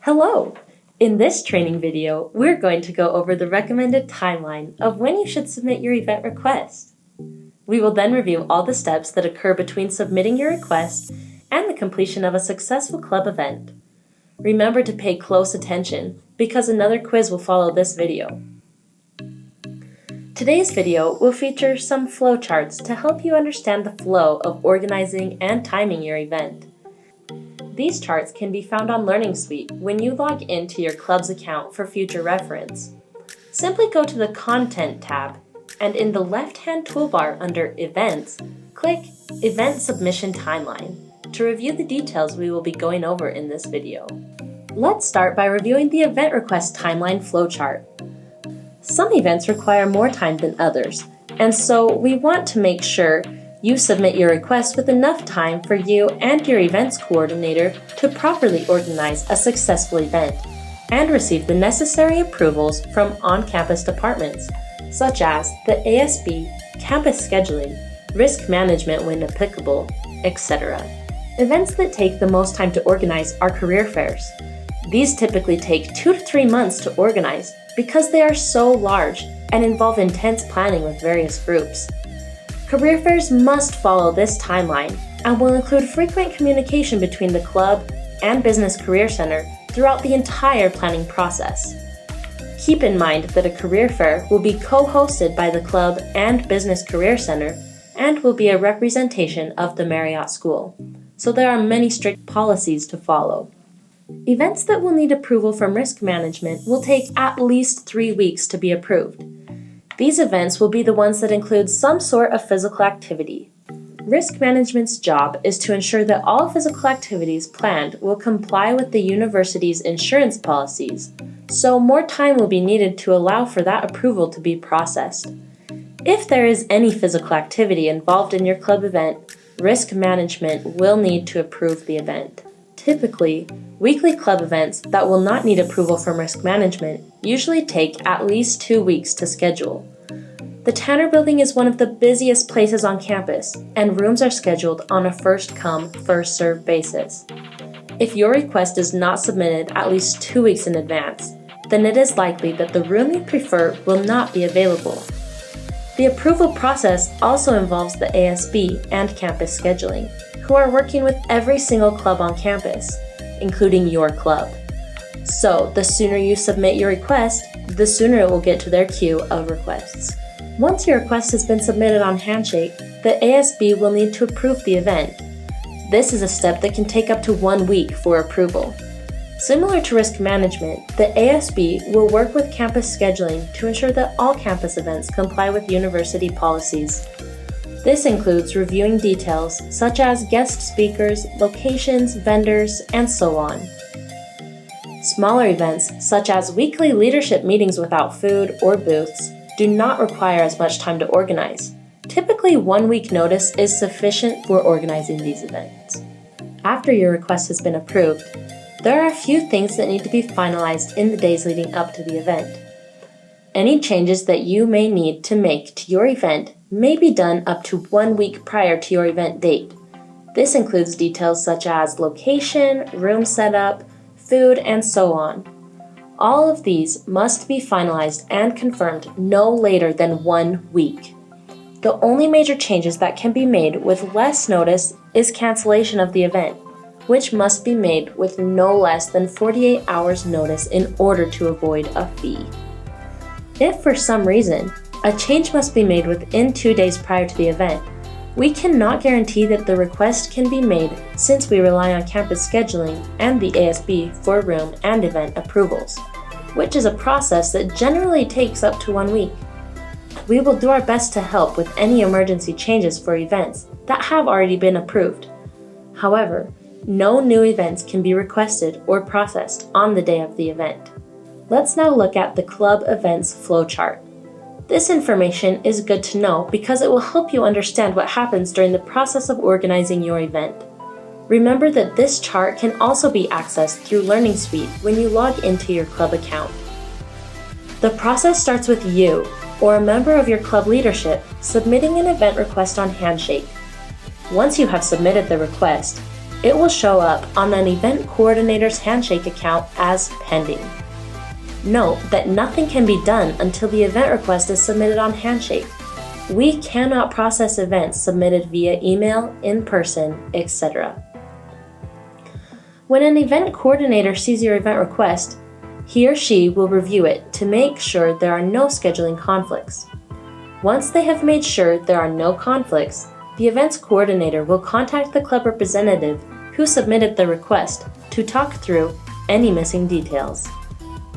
Hello! In this training video, we're going to go over the recommended timeline of when you should submit your event request. We will then review all the steps that occur between submitting your request and the completion of a successful club event. Remember to pay close attention because another quiz will follow this video. Today's video will feature some flowcharts to help you understand the flow of organizing and timing your event. These charts can be found on Learning Suite when you log into your club's account for future reference. Simply go to the Content tab and in the left-hand toolbar under Events, click Event Submission Timeline to review the details we will be going over in this video. Let's start by reviewing the event request timeline flowchart. Some events require more time than others, and so we want to make sure you submit your request with enough time for you and your events coordinator to properly organize a successful event and receive the necessary approvals from on-campus departments, such as the ASB, campus scheduling, risk management when applicable, etc. Events that take the most time to organize are career fairs. These typically take 2 to 3 months to organize because they are so large and involve intense planning with various groups. Career fairs must follow this timeline and will include frequent communication between the club and Business Career Center throughout the entire planning process. Keep in mind that a career fair will be co-hosted by the club and Business Career Center and will be a representation of the Marriott School, so there are many strict policies to follow. Events that will need approval from risk management will take at least 3 weeks to be approved. These events will be the ones that include some sort of physical activity. Risk management's job is to ensure that all physical activities planned will comply with the university's insurance policies, so more time will be needed to allow for that approval to be processed. If there is any physical activity involved in your club event, risk management will need to approve the event. Typically, weekly club events that will not need approval from risk management usually take at least 2 weeks to schedule. The Tanner Building is one of the busiest places on campus, and rooms are scheduled on a first-come, first-served basis. If your request is not submitted at least 2 weeks in advance, then it is likely that the room you prefer will not be available. The approval process also involves the ASB and campus scheduling, who are working with every single club on campus, including your club. So, the sooner you submit your request, the sooner it will get to their queue of requests. Once your request has been submitted on Handshake, the ASB will need to approve the event. This is a step that can take up to 1 week for approval. Similar to risk management, the ASB will work with campus scheduling to ensure that all campus events comply with university policies. This includes reviewing details such as guest speakers, locations, vendors, and so on. Smaller events, such as weekly leadership meetings without food or booths, do not require as much time to organize. Typically, 1 week notice is sufficient for organizing these events. After your request has been approved, there are a few things that need to be finalized in the days leading up to the event. Any changes that you may need to make to your event may be done up to 1 week prior to your event date. This includes details such as location, room setup, food, and so on. All of these must be finalized and confirmed no later than 1 week. The only major changes that can be made with less notice is cancellation of the event, which must be made with no less than 48 hours notice in order to avoid a fee. If for some reason, a change must be made within 2 days prior to the event, we cannot guarantee that the request can be made since we rely on campus scheduling and the ASB for room and event approvals, which is a process that generally takes up to 1 week. We will do our best to help with any emergency changes for events that have already been approved. However, no new events can be requested or processed on the day of the event. Let's now look at the club events flowchart. This information is good to know because it will help you understand what happens during the process of organizing your event. Remember that this chart can also be accessed through Learning Suite when you log into your club account. The process starts with you, or a member of your club leadership, submitting an event request on Handshake. Once you have submitted the request, it will show up on an event coordinator's Handshake account as pending. Note that nothing can be done until the event request is submitted on Handshake. We cannot process events submitted via email, in person, etc. When an event coordinator sees your event request, he or she will review it to make sure there are no scheduling conflicts. Once they have made sure there are no conflicts, the events coordinator will contact the club representative who submitted the request to talk through any missing details.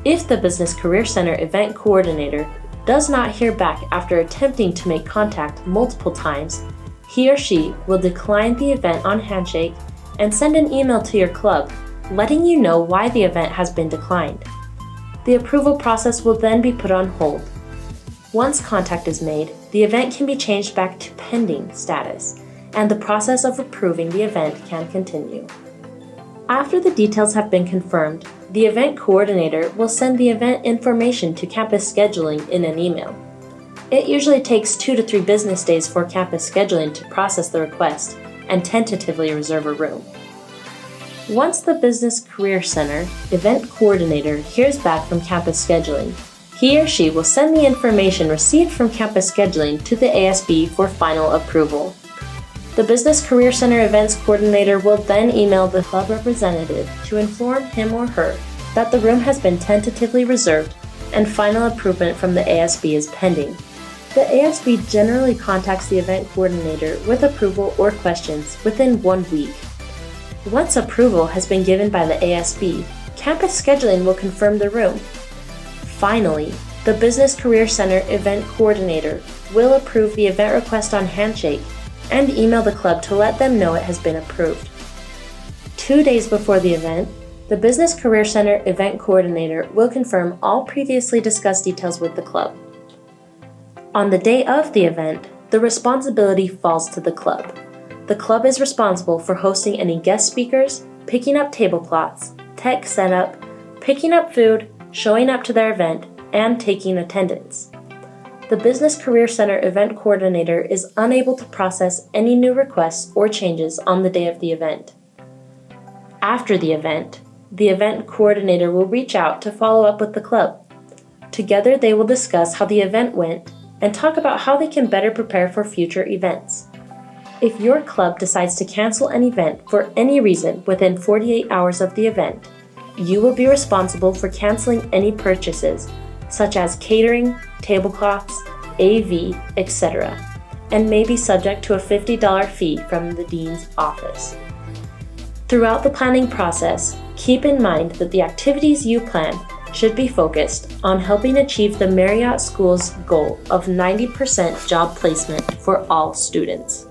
If the Business Career Center event coordinator does not hear back after attempting to make contact multiple times, he or she will decline the event on Handshake and send an email to your club letting you know why the event has been declined. The approval process will then be put on hold. Once contact is made, the event can be changed back to pending status, and the process of approving the event can continue. After the details have been confirmed, the event coordinator will send the event information to campus scheduling in an email. It usually takes 2 to 3 business days for campus scheduling to process the request and tentatively reserve a room. Once the Business Career Center event coordinator hears back from campus scheduling, he or she will send the information received from campus scheduling to the ASB for final approval. The Business Career Center events coordinator will then email the club representative to inform him or her that the room has been tentatively reserved and final approval from the ASB is pending. The ASB generally contacts the event coordinator with approval or questions within 1 week. Once approval has been given by the ASB, campus scheduling will confirm the room. Finally, the Business Career Center event coordinator will approve the event request on Handshake and email the club to let them know it has been approved. 2 days before the event, the Business Career Center event coordinator will confirm all previously discussed details with the club. On the day of the event, the responsibility falls to the club. The club is responsible for hosting any guest speakers, picking up tablecloths, tech setup, picking up food, showing up to their event, and taking attendance. The Business Career Center event coordinator is unable to process any new requests or changes on the day of the event. After the event coordinator will reach out to follow up with the club. Together they will discuss how the event went and talk about how they can better prepare for future events. If your club decides to cancel an event for any reason within 48 hours of the event, you will be responsible for canceling any purchases, such as catering, tablecloths, AV, etc., and may be subject to a $50 fee from the dean's office. Throughout the planning process, keep in mind that the activities you plan should be focused on helping achieve the Marriott School's goal of 90% job placement for all students.